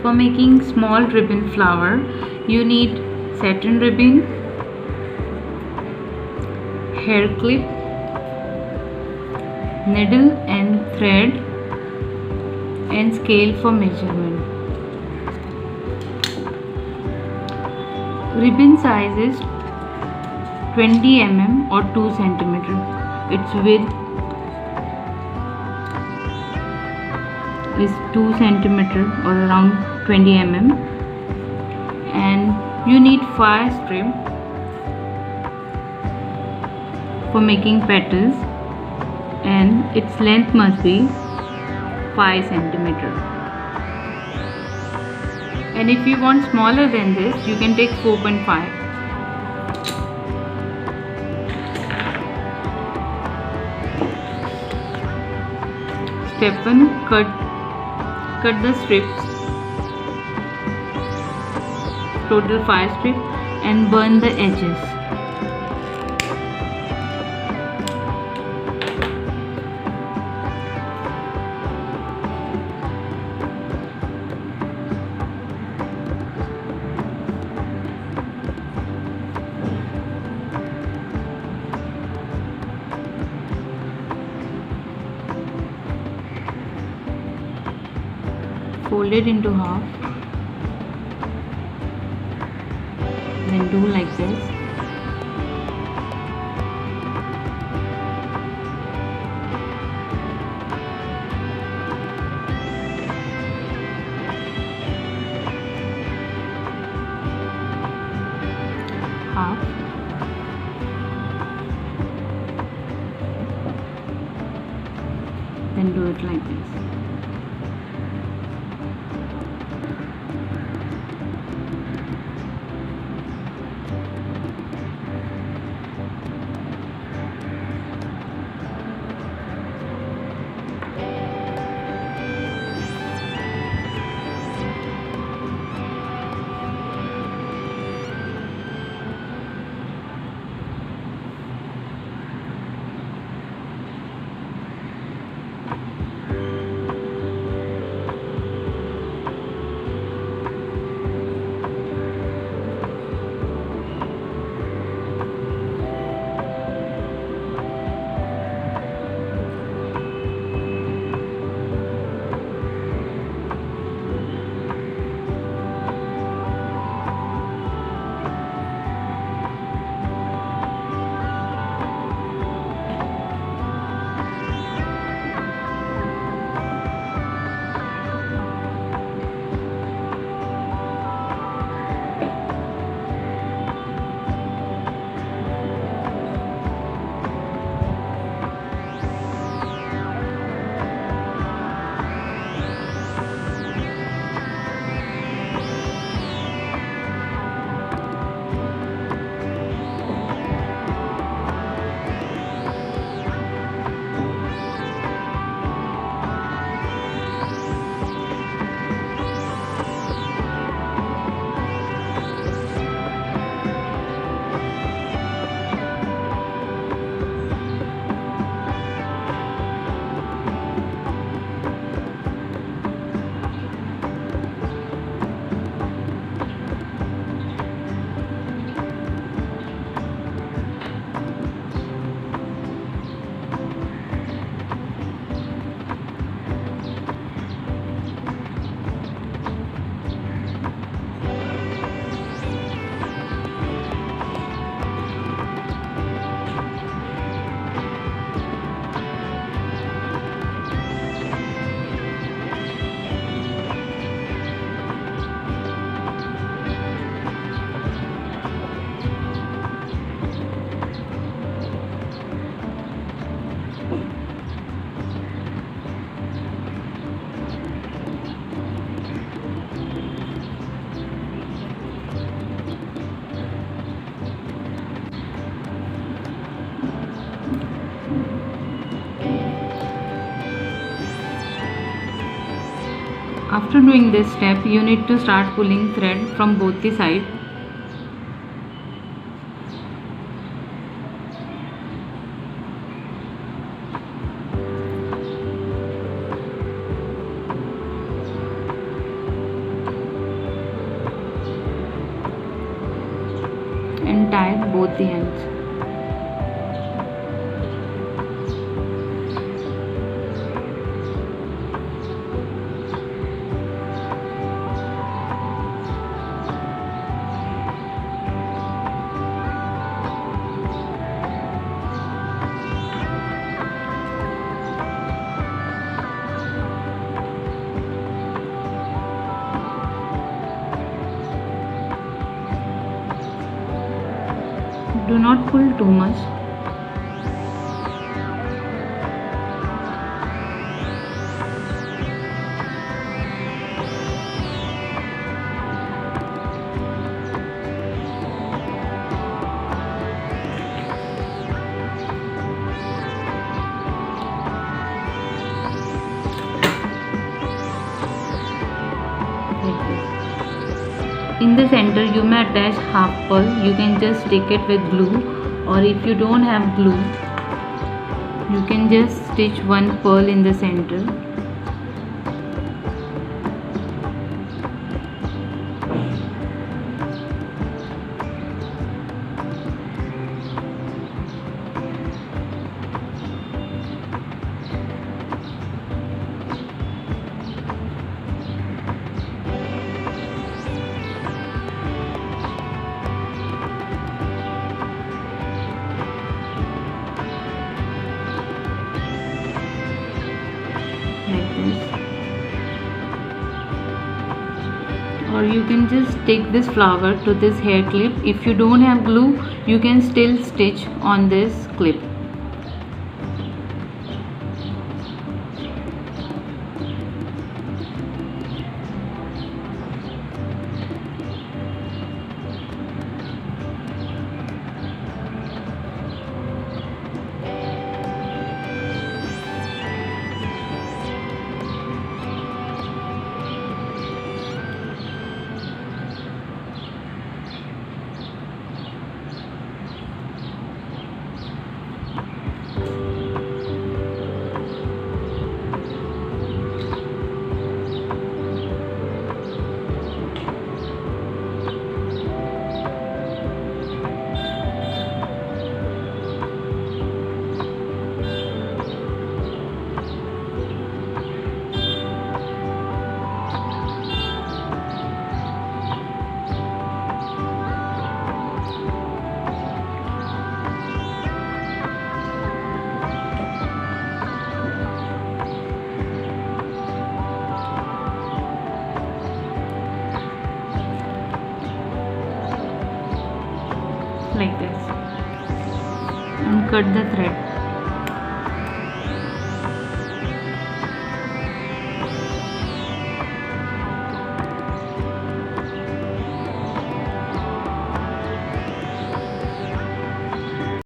For making small ribbon flower, you need satin ribbon, hair clip, needle and thread, and scale for measurement. Ribbon size is 20 mm or 2 cm. Its width is 2 cm or around 20 mm, and you need 5 strips for making petals, and its length must be 5 cm. And if you want smaller than this, you can take 4.5. Step 1. Cut the strips, total 5 strips, and burn the edges. Fold it into half, then do like this. Half. Then do it like this. After doing this step, you need to start pulling thread from both the sides. tie both the ends. Do not pull too much. Like this. In the center you may attach half pearl. You can just stick it with glue, or if you don't have glue, you can just stitch one pearl in the center. Like this. Or you can just stick this flower to this hair clip. If you don't have glue, you can still stitch on this clip. Like this, and cut the thread.